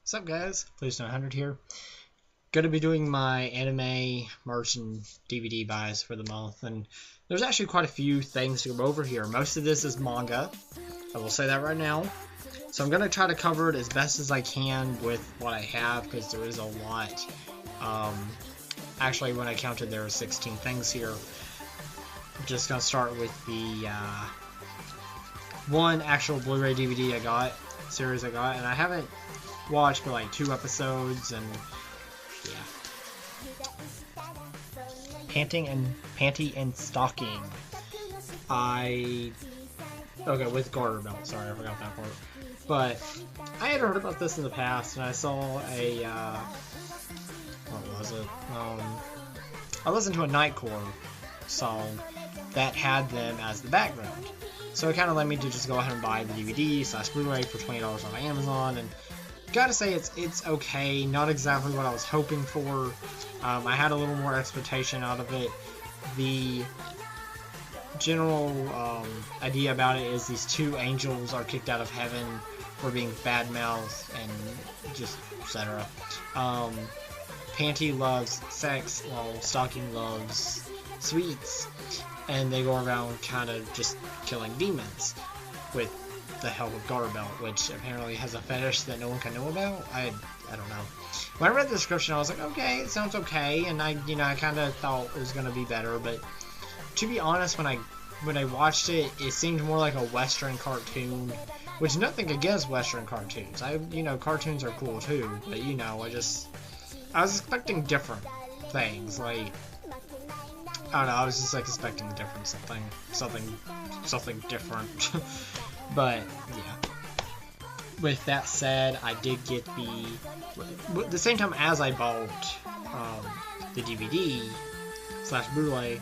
What's up, guys? Please100 here. Going to be doing my anime merch and DVD buys for the month, and there's actually quite a few things to go over here. Most of this is manga. I will say that right now. So I'm going to try to cover it as best as I can with what I have, because there is a lot. Actually, when I counted, there were 16 things here. I'm just going to start with the one actual Blu-ray DVD series I got, and I haven't watched but like 2 episodes, and yeah. Panty and Stocking. Okay, with garter belt. Sorry, I forgot that part. But I had heard about this in the past, and I saw a what was it? I listened to a Nightcore song that had them as the background. So it kind of led me to just go ahead and buy the DVD/Blu-ray for $20 on Amazon, and gotta say it's okay. Not exactly what I was hoping for. I had a little more expectation out of it. The general idea about it is these 2 angels are kicked out of heaven for being bad-mouthed and just etc. Panty loves sex while Stocking loves sweets, and they go around kind of just killing demons with the help of garter belt, which apparently has a fetish that no one can know about. I don't know. When I read the description, I was like, okay, it sounds okay, and I kind of thought it was gonna be better, but to be honest, when I watched it, it seemed more like a Western cartoon, which nothing against Western cartoons. Cartoons are cool too, but I was expecting different things. Like, I don't know, I was just like expecting different something different. But yeah. With that said, I did get the same time as I bought the DVD/Blu-ray,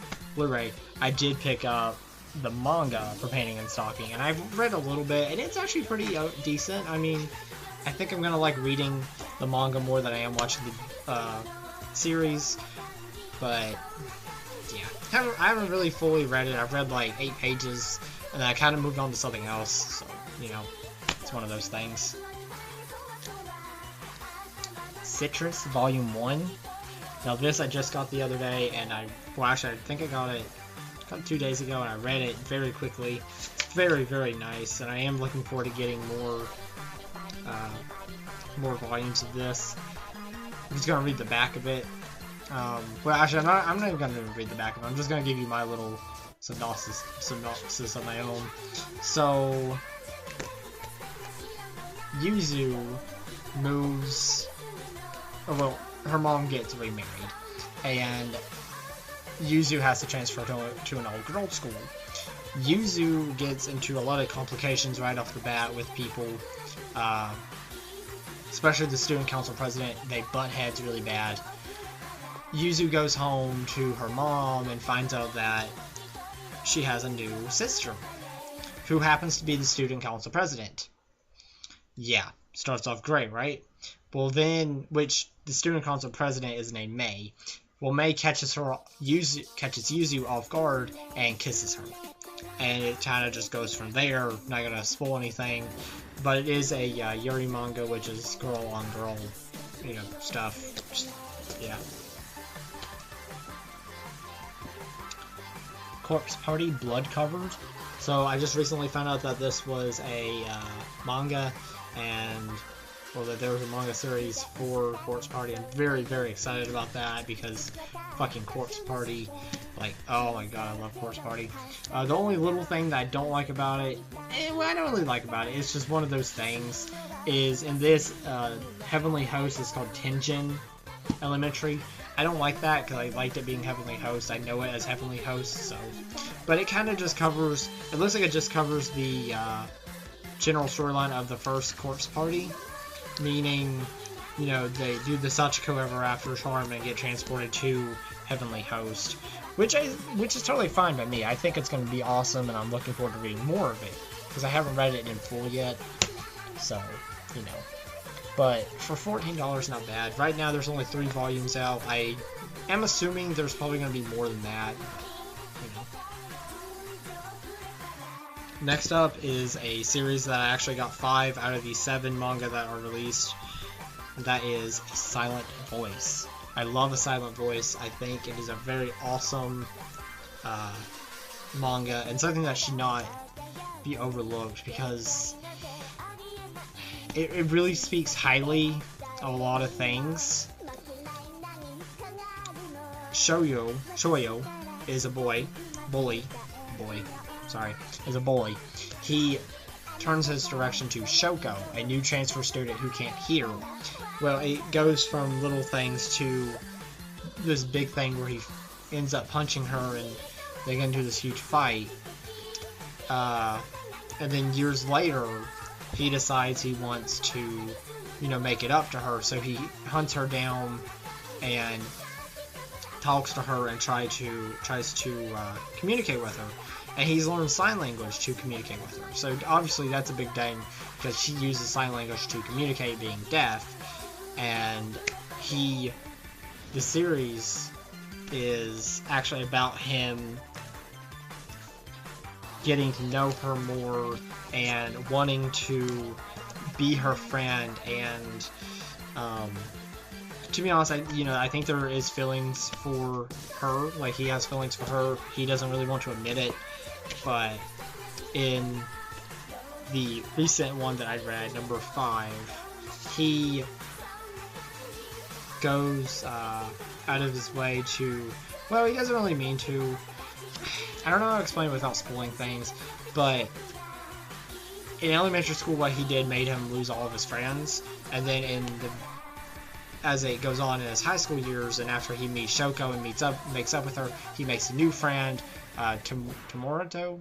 I did pick up the manga for Panty and Stocking, and I've read a little bit, and it's actually pretty decent. I mean, I think I'm gonna like reading the manga more than I am watching the series, but yeah, I haven't really fully read it. I've read like 8 pages, and then I kind of moved on to something else, so, it's one of those things. Citrus Volume 1. Now this I just got the other day, and I think I got it 2 days ago, and I read it very quickly. It's very, very nice, and I am looking forward to getting more volumes of this. I'm just going to read the back of it. Well, actually, I'm not even going to read the back of it. I'm just going to give you my little synopsis of my own. So, Yuzu moves, well, her mom gets remarried, and Yuzu has to transfer to an all girls school. Yuzu gets into a lot of complications right off the bat with people, especially the student council president. They butt heads really bad. Yuzu goes home to her mom and finds out that she has a new sister, who happens to be the student council president. Yeah, starts off great, right? Well then, which the student council president is named May. Well, May catches Yuzu off guard and kisses her. And it kind of just goes from there. Not gonna spoil anything, but it is a Yuri manga, which is girl on girl, stuff. Yeah. Corpse Party Blood Covered. So I just recently found out that this was a manga, that there was a manga series for Corpse Party. I'm very, very excited about that, because fucking Corpse Party, like, oh my god, I love Corpse Party. The only little thing that I don't like about it, I don't really like about it, it's just one of those things, is in this Heavenly Host is called Tenjin Elementary. I don't like that, because I liked it being Heavenly Host. I know it as Heavenly Host, so. But it kind of just covers, it looks like it just covers the general storyline of the first Corpse Party. Meaning, they do the Sachiko Ever After charm and get transported to Heavenly Host. Which is totally fine by me. I think it's going to be awesome, and I'm looking forward to reading more of it. Because I haven't read it in full yet. So, But for $14, not bad. Right now, there's only 3 volumes out. I am assuming there's probably going to be more than that. Next up is a series that I actually got 5 out of the 7 manga that are released. and that is a silent voice. I love a silent voice. I think it is a very awesome manga, and something that should not be overlooked, because it really speaks highly of a lot of things. Shoyo is a boy. Is a boy. He turns his direction to Shoko, a new transfer student who can't hear. Well, it goes from little things to this big thing where he ends up punching her and they get into this huge fight. And then years later, he decides he wants to, you know, make it up to her, so he hunts her down and talks to her and tries to communicate with her. And he's learned sign language to communicate with her. So obviously that's a big thing, because she uses sign language to communicate, being deaf. And the series is actually about him getting to know her more and wanting to be her friend. And to be honest, I think there is feelings for her. Like, he has feelings for her. He doesn't really want to admit it. But in the recent one that I read, number 5, he goes out of his way to, well, he doesn't really mean to. I don't know how to explain it without spoiling things, but in elementary school, what he did made him lose all of his friends, and then as it goes on in his high school years, and after he meets Shoko and makes up with her, he makes a new friend, Tomorito,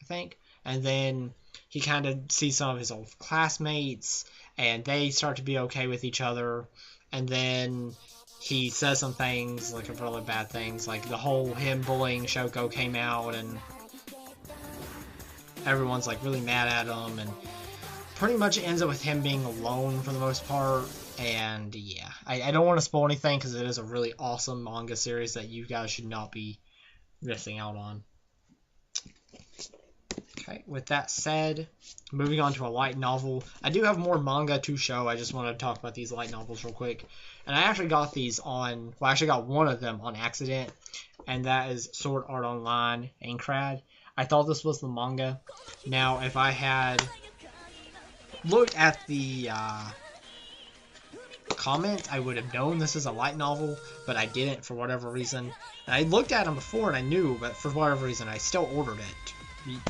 I think, and then he kind of sees some of his old classmates, and they start to be okay with each other, and then he says some things, like really bad things, like the whole him bullying Shoko came out, and everyone's like really mad at him, and pretty much it ends up with him being alone for the most part. And yeah, I don't want to spoil anything, because it is a really awesome manga series that you guys should not be missing out on. Okay, with that said, moving on to a light novel. I do have more manga to show. I just want to talk about these light novels real quick. And I actually got these on, well, I actually got one of them on accident, and that is Sword Art Online Aincrad. I thought this was the manga. Now, if I had looked at the comment, I would have known this is a light novel, but I didn't for whatever reason. And I looked at them before and I knew, but for whatever reason I still ordered it.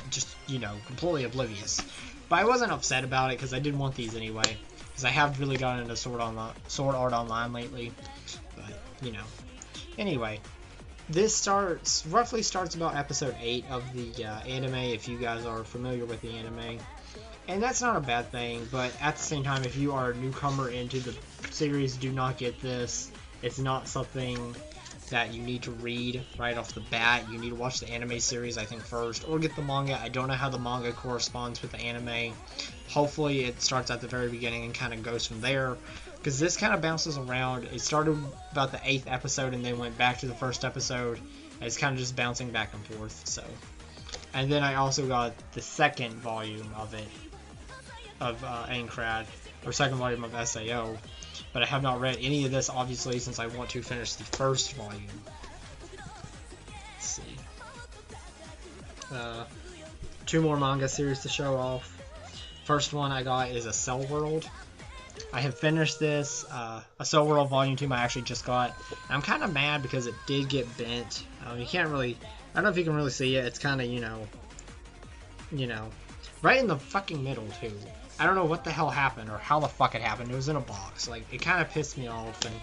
Just, completely oblivious. But I wasn't upset about it, because I did want these anyway, because I have really gotten into Sword Art Online lately. But, Anyway, this roughly starts about episode 8 of the anime, if you guys are familiar with the anime. And that's not a bad thing, but at the same time, if you are a newcomer into the series, do not get this. It's not something that you need to read right off the bat. You need to watch the anime series, I think, first, or get the manga. I don't know how the manga corresponds with the anime. Hopefully it starts at the very beginning and kind of goes from there, because this kind of bounces around. It started about the 8th episode and then went back to the 1st episode, and it's kind of just bouncing back and forth. So, and then I also got the 2nd volume of it, of Aincrad, or 2nd volume of SAO, but I have not read any of this, obviously, since I want to finish the 1st volume. Let's see. 2 more manga series to show off. First one I got is A Cell World. I have finished this. A Cell World Volume 2 I actually just got. I'm kind of mad because it did get bent. You can't really, I don't know if you can really see it. It's kind of, right in the fucking middle, too. I don't know what the hell happened or how the fuck it happened. It was in a box. Like, it kind of pissed me off. And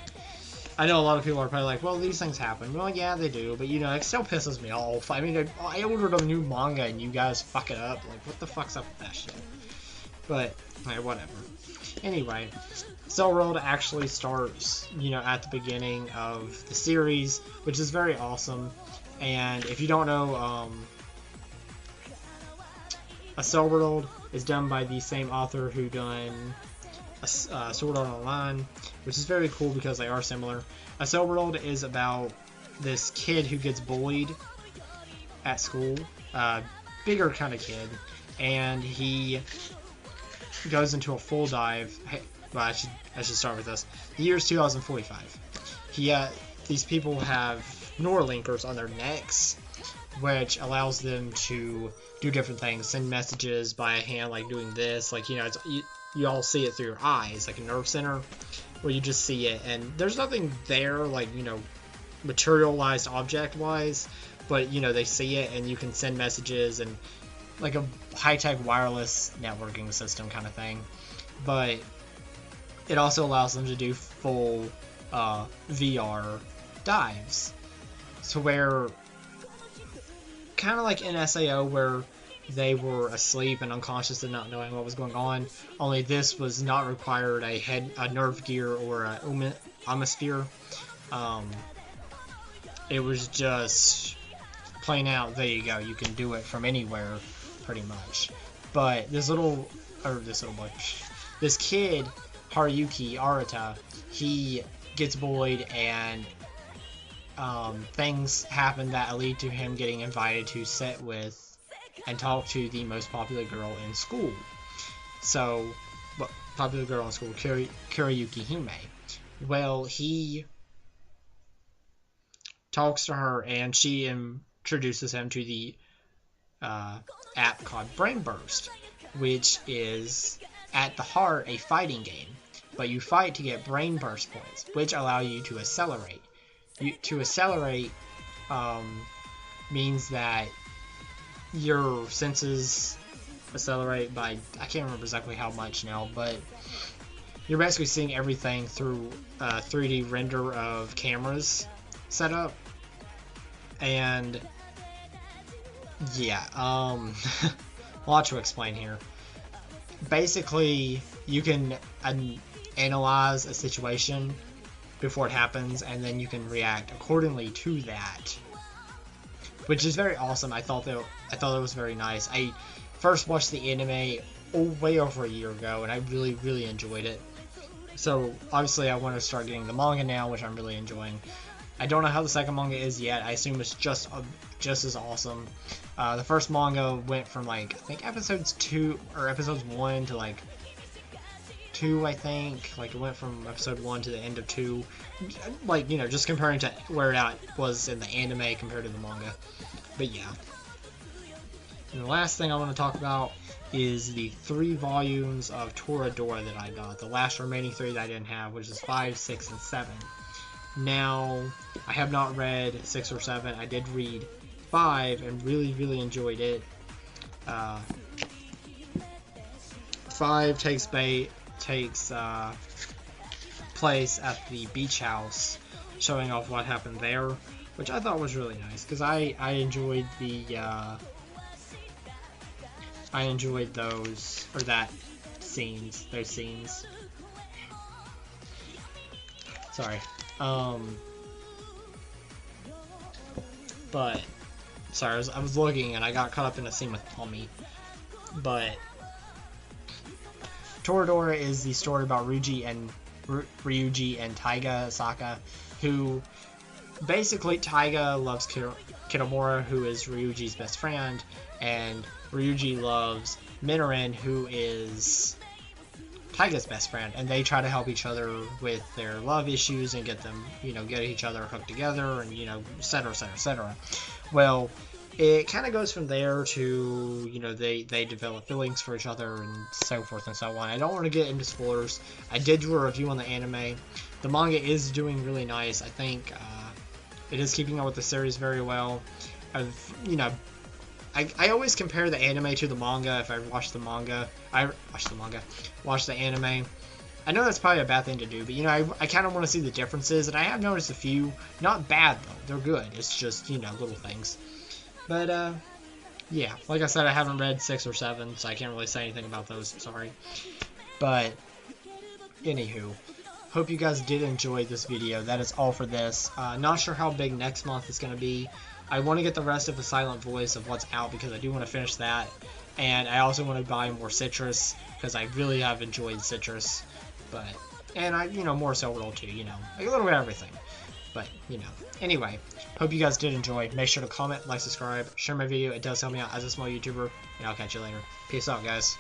I know a lot of people are probably like, well, these things happen. Well, yeah, they do. But, it still pisses me off. I mean, I ordered a new manga and you guys fuck it up. Like, what the fuck's up with that shit? But, whatever. Anyway, Cell World actually starts, at the beginning of the series, which is very awesome. And if you don't know, A Cell World is done by the same author who done Sword Art Online, which is very cool because they are similar. A Cell World is about this kid who gets bullied at school, bigger kind of kid, and he goes into a full dive. well, I should start with this. The year is 2045. These people have Neuralinkers on their necks, which allows them to do different things, send messages by hand, like doing this, like, you know, you all see it through your eyes, like a nerve center, where you just see it, and there's nothing there, like, you know, materialized object-wise, but, you know, they see it, and you can send messages, and like a high-tech wireless networking system kind of thing. But it also allows them to do full VR dives, to where, kind of like in SAO, where they were asleep and unconscious and not knowing what was going on, only this was not required a nerve gear or a atmosphere. It was just plain out, there you go, you can do it from anywhere, pretty much. But this kid, Haruyuki Arata, he gets bullied, and things happen that lead to him getting invited to sit with and talk to the most popular girl in school. So, popular girl in school, Kuriyuki Hime. Well, he talks to her, and she introduces him to the app called Brain Burst, which is at the heart a fighting game, but you fight to get Brain Burst points, which allow you to accelerate. To accelerate means that your senses accelerate by, I can't remember exactly how much now, but you're basically seeing everything through 3D render of cameras set up. And yeah, a lot to explain here. Basically, you can analyze a situation before it happens, and then you can react accordingly to that, which is very awesome. I thought it was very nice. I first watched the anime way over a year ago, and I really enjoyed it. So obviously I want to start getting the manga now, which I'm really enjoying. I don't know how the second manga is yet. I assume it's just as awesome. The first manga went from, like, I think episodes 1 to like 2, I think. Like, it went from episode 1 to the end of 2. Like, you know, just comparing to where it was in the anime compared to the manga. But yeah. And the last thing I want to talk about is the 3 volumes of Toradora that I got. The last remaining 3 that I didn't have, which is 5, 6, and 7. Now, I have not read 6 or 7. I did read 5 and really enjoyed it. 5 takes place at the beach house, showing off what happened there, which I thought was really nice, because I enjoyed those scenes. Sorry. But sorry, I was looking and I got caught up in a scene with Tommy. But Toradora is the story about Ryuji and Taiga Saka, who basically, Taiga loves Kitamura, who is Ryuji's best friend, and Ryuji loves Minoren, who is Taiga's best friend, and they try to help each other with their love issues and get them, you know, get each other hooked together, and, you know, etc. Well, it kind of goes from there to, you know, they develop feelings for each other and so forth and so on. I don't want to get into spoilers. I did do a review on the anime. The manga is doing really nice. I think it is keeping up with the series very well. I always compare the anime to the manga. If I watch the anime. I know that's probably a bad thing to do, but, you know, I kind of want to see the differences, and I have noticed a few. Not bad, though. They're good. It's just, you know, little things. But, yeah. Like I said, I haven't read 6 or 7, so I can't really say anything about those. Sorry. But, anywho. Hope you guys did enjoy this video. That is all for this. Not sure how big next month is going to be. I want to get the rest of the Silent Voice of what's out, because I do want to finish that. And I also want to buy more Citrus, because I really have enjoyed Citrus. And I, you know, more so World 2, you know, like a little bit of everything. But, you know, anyway, hope you guys did enjoy. Make sure to comment, like, subscribe, share my video. It does help me out as a small YouTuber, and I'll catch you later. Peace out, guys.